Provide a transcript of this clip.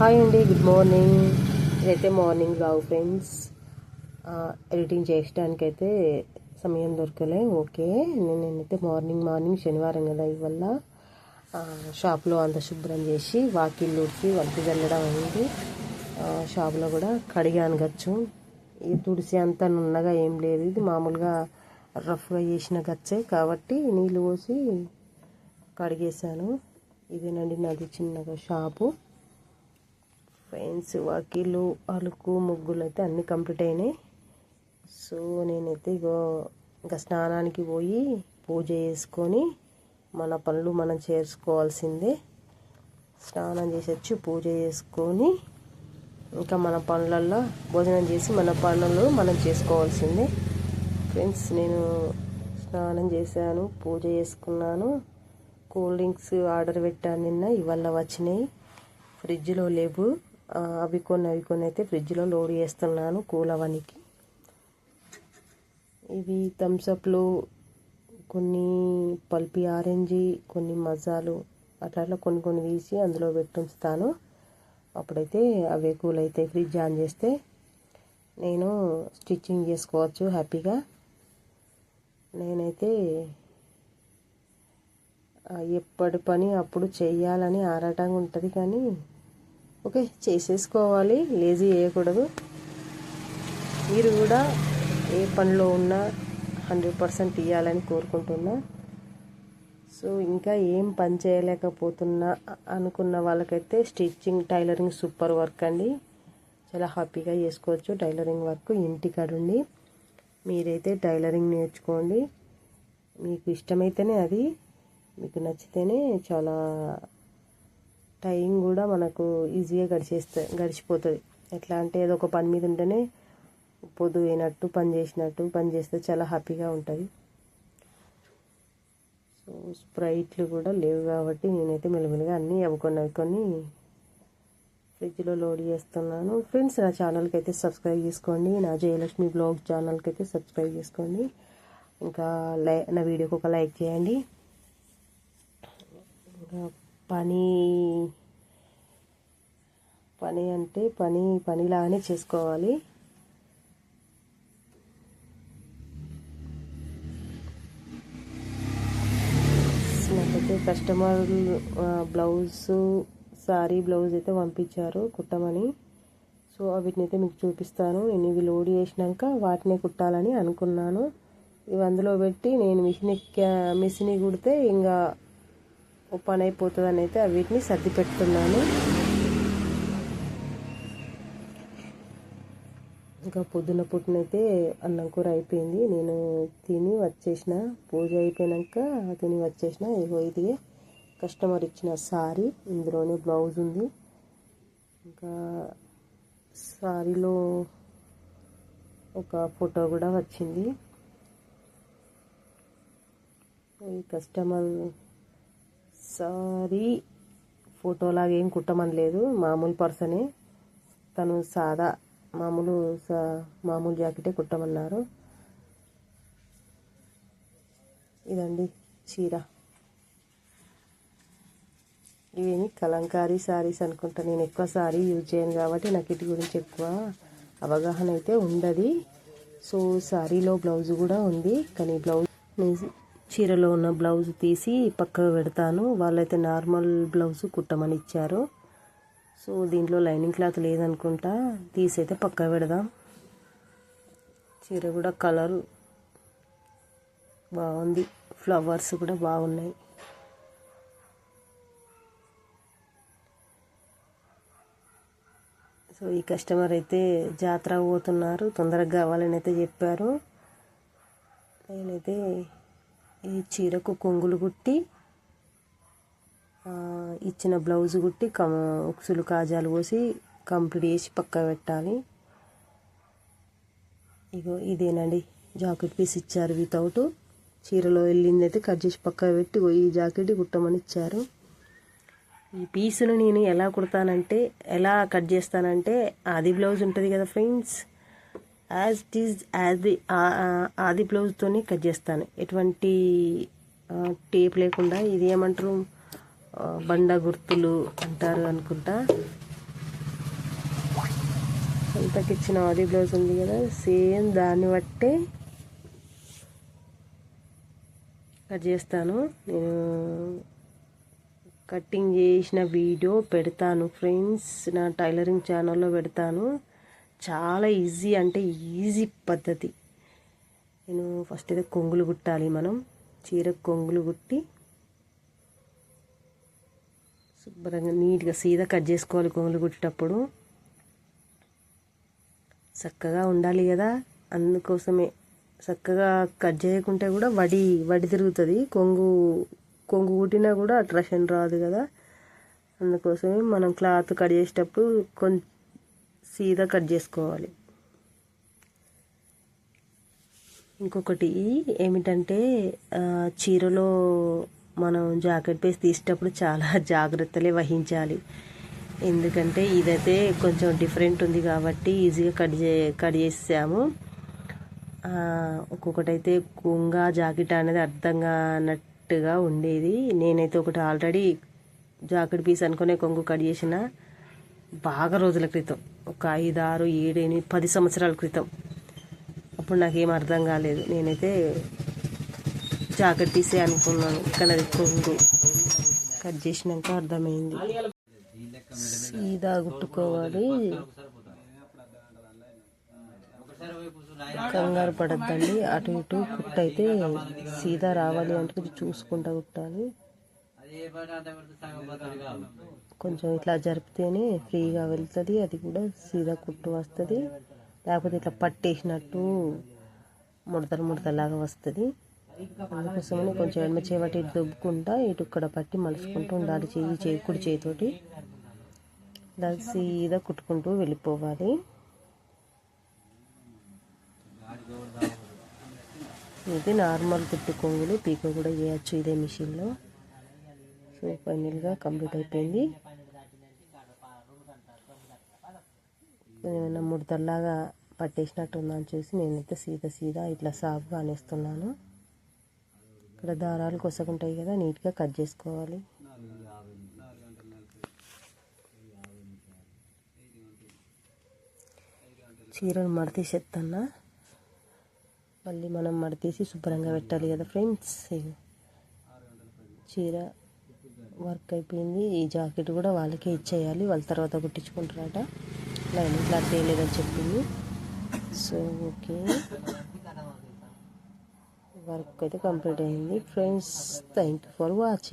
Hi అండి, good morning. ఇదైతే morning రావు friends. Editing చేయడానికైతే సమయం దొరకలే. ఓకే, నేనైతే మార్నింగ్ శనివారం కదా, ఇవల్ల షాప్లో అంత శుభ్రం చేసి వాకిళ్ళు ఊడ్చి వంటి చల్లడం అయింది. షాప్లో కూడా కడిగాను గచ్చు. ఈ తుడిసి అంతా నున్నగా ఏం లేదు, ఇది మామూలుగా రఫ్గా చేసిన గచ్చే కాబట్టి నీళ్ళు పోసి కడిగేశాను. ఇదేనండి నాది చిన్నగా షాపు ఫ్రెండ్స్. వాకిళ్ళు అలుకు ముగ్గులు అయితే అన్నీ కంప్లీట్ అయినాయి. సో నేనైతే ఇంకా స్నానానికి పోయి పూజ చేసుకొని మన పనులు మనం చేసుకోవాల్సిందే. స్నానం చేసొచ్చి పూజ చేసుకొని ఇంకా మన పనులల్లో భోజనం చేసి మన పనులు మనం చేసుకోవాల్సిందే ఫ్రెండ్స్. నేను స్నానం చేశాను, పూజ చేసుకున్నాను. కూల్ డ్రింక్స్ ఆర్డర్ పెట్టాను నిన్న, ఇవాళ వచ్చినాయి. ఫ్రిడ్జ్లో లేవు, అవి కొన్ని అయితే ఫ్రిడ్జ్లో లోడ్ చేస్తున్నాను కూల్ అవనికి. ఇవి థమ్స్అప్లు, కొన్ని పల్పి ఆరెంజీ, కొన్ని మజాలు అట్లా కొన్ని తీసి అందులో పెట్టుంచుతాను. అప్పుడైతే అవే కూల్ అవుతాయి. ఫ్రిడ్జ్ ఆన్ చేస్తే నేను స్టిచ్చింగ్ చేసుకోవచ్చు హ్యాపీగా. నేనైతే ఎప్పటి పని అప్పుడు చెయ్యాలని ఆరాటంగా ఉంటుంది, కానీ ఓకే చేసేసుకోవాలి, లేజీ చేయకూడదు. మీరు కూడా ఏ పనిలో ఉన్నా 100% ఇవ్వాలని కోరుకుంటున్నా. సో ఇంకా ఏం పని చేయలేకపోతున్నా అనుకున్న వాళ్ళకైతే స్టిచ్చింగ్, టైలరింగ్ సూపర్ వర్క్ అండి. చాలా హ్యాపీగా చేసుకోవచ్చు టైలరింగ్ వర్క్ ఇంటికాడుండి. మీరైతే టైలరింగ్ నేర్చుకోండి. మీకు ఇష్టమైతేనే, అది మీకు నచ్చితేనే చాలా టైం కూడా మనకు ఈజీగా గడిచిపోతుంది. ఎట్లా అంటే ఏదో ఒక పని మీద ఉంటేనే పొద్దు పోయినట్టు పని చేస్తే చాలా హ్యాపీగా ఉంటుంది. సో స్ప్రైట్లు కూడా లేవు కాబట్టి నేనైతే మెల్లమెల్లగా అన్నీ అవి ఫ్రిడ్జ్లో లోడ్ చేస్తున్నాను. ఫ్రెండ్స్, నా ఛానల్కి అయితే సబ్స్క్రైబ్ చేసుకోండి. నా జయలక్ష్మి బ్లాగ్ ఛానల్కి అయితే సబ్స్క్రైబ్ చేసుకోండి. ఇంకా నా వీడియోకి ఒక లైక్ చేయండి. ఇంకా పని అంటే పనిలాగానే చేసుకోవాలి. నాకైతే కస్టమర్ సారీ బ్లౌజ్ అయితే పంపించారు కుట్టమని. సో వీటిని అయితే మీకు చూపిస్తాను. నేను ఇవి లోడ్ చేసినాక వాటినే కుట్టాలని అనుకున్నాను. ఇవి అందులో పెట్టి నేను మిషన్ కుడితే ఇంకా పని అయిపోతుందని అయితే వీటిని సర్ది పెడుతున్నాను. ఇంకా పొద్దునైతే అన్నం కూర అయిపోయింది. నేను తిని వచ్చేసిన, పూజ అయిపోయాక తిని వచ్చేసిన. ఇది కస్టమర్ ఇచ్చిన సారీ, ఇందులోనే బ్లౌజ్ ఉంది. ఇంకా సారీలో ఒక ఫోటో కూడా వచ్చింది. ఈ కస్టమర్ సారీ ఫోటోలాగా ఏం కుట్టమని లేదు, మామూలు పర్సనే. తను సాదా మామూలు జాకెటే కుట్టమన్నారు. ఇదండి చీర. ఇవేమి కలంకారీ సారీస్ అనుకుంటా. నేను ఎక్కువ సారీ యూజ్ చేయను కాబట్టి నాకు వీటి గురించి ఎక్కువ అవగాహన అయితే ఉండదు. సో సారీలో బ్లౌజ్ కూడా ఉంది, కానీ చీరలో ఉన్న బ్లౌజ్ తీసి పక్కకు పెడతాను. వాళ్ళైతే నార్మల్ బ్లౌజ్ కుట్టమని ఇచ్చారు. సో దీంట్లో లైనింగ్ క్లాత్ లేదనుకుంటా, తీసైతే పక్కకు పెడదాం. చీర కూడా కలర్ బాగుంది, ఫ్లవర్స్ కూడా బాగున్నాయి. సో ఈ కస్టమర్ అయితే జాతర పోతున్నారు, తొందరగా కావాలని అయితే చెప్పారు. నేనైతే ఈ చీరకు కొంగులు కుట్టి ఇచ్చిన బ్లౌజ్ కుట్టి ఉక్సులు కాజాలు పోసి కంప్లీట్ చేసి పక్క పెట్టాలి. ఇదేనండి జాకెట్ పీస్ ఇచ్చారు. వితౌట్ చీరలో వెళ్ళింది అయితే కట్ చేసి పక్క పెట్టి ఈ జాకెట్ కుట్టమని ఇచ్చారు. ఈ పీసును నేను ఎలా కట్ చేస్తానంటే, ఆది బ్లౌజ్ ఉంటుంది కదా ఫ్రెండ్స్, ఆది బ్లౌజ్తోనే కట్ చేస్తాను. ఎటువంటి టేప్ లేకుండా. ఇది ఏమంటారు, బండ గుర్తులు అంటారు అనుకుంటా. అంతకి ఇచ్చిన ఆది బ్లౌజ్ ఉంది కదా, సేమ్ దాన్ని బట్టే కట్ చేస్తాను. నేను కటింగ్ చేసిన వీడియో పెడతాను ఫ్రెండ్స్, నా టైలరింగ్ ఛానల్లో పెడతాను. చాలా ఈజీ, అంటే ఈజీ పద్ధతి. నేను ఫస్ట్ అయితే కొంగులు కుట్టాలి. మనం చీరకు కొంగులు కుట్టి శుభ్రంగా నీట్గా సీదా కట్ చేసుకోవాలి. కొంగులు కుట్టేటప్పుడు చక్కగా ఉండాలి కదా, అందుకోసమే. చక్కగా కట్ చేయకుంటే కూడా వడి తిరుగుతుంది. కొంగు కుట్టినా కూడా అట్రాక్షన్ రాదు కదా, అందుకోసమే మనం క్లాత్ కట్ చేసేటప్పుడు సీదా కట్ చేసుకోవాలి. ఇంకొకటి ఏమిటంటే, చీరలో మనం జాకెట్ పీస్ తీసేటప్పుడు చాలా జాగ్రత్తలే వహించాలి. ఎందుకంటే ఇదైతే కొంచెం డిఫరెంట్ ఉంది కాబట్టి ఈజీగా కట్ చేసాము. ఒక్కొక్కటైతే కొంగ జాకెట్ అనేది అర్థం కానట్టుగా ఉండేది. నేనైతే ఒకటి ఆల్రెడీ జాకెట్ పీస్ అనుకునే కొంగు కట్ చేసిన బాగా రోజుల క్రితం, ఒక 5, 6, 7, 8, 10 సంవత్సరాల క్రితం. అప్పుడు నాకేం అర్థం కాలేదు. నేనైతే జాకెట్ పీసే అనుకున్నాను, కానీ అది కొంగు. కట్ చేసినాక అర్థమైంది. సీదా కుట్టుకోవాలి, కంగారు పడద్దండి. అటు ఇటు కుట్టయితే సీదా రావాలి అంటే చూసుకుంటా కుట్టాలి. కొంచెం ఇట్లా జరిపితేనే ఫ్రీగా వెళ్తుంది, అది కూడా సీదా కుట్టు వస్తుంది. లేకపోతే ఇట్లా పట్టేసినట్టు ముడతలాగా వస్తుంది. అందుకోసమని కొంచెం ఎడమ చేయబట్టి ఇటు దుబ్బుకుంటా ఇటు ఇక్కడ పట్టి మలుచుకుంటూ ఉండాలి. కుడి చేతితోటి దాన్ని సీదా కుట్టుకుంటూ వెళ్ళిపోవాలి. ఇది నార్మల్ కుట్టు కొంగులు, పీకో కూడా చేయొచ్చు ఇదే మిషన్లో. సో ఫైనల్గా కంప్లీట్ అయిపోయింది. ఏమైనా ముడతల్లాగా పట్టేసినట్టు ఉందని చూసి నేనైతే సీదా ఇట్లా సాఫ్గా అనేస్తున్నాను. ఇక్కడ దారాలు కొసకుంటాయి కదా, నీట్గా కట్ చేసుకోవాలి. చీరను మడతీసేస్తున్నా, మళ్ళీ మనం మడతీసి శుభ్రంగా పెట్టాలి కదా ఫ్రెండ్స్. చీర వర్క్ అయిపోయింది. ఈ జాకెట్ కూడా వాళ్ళకే ఇచ్చేయాలి, వాళ్ళ తర్వాత కుట్టించుకుంటారట. లైనింగ్ క్లాత్ వేయలేదని చెప్పింది. సో ఓకే, వర్క్ అయితే కంప్లీట్ అయింది friends. Thank you for watching.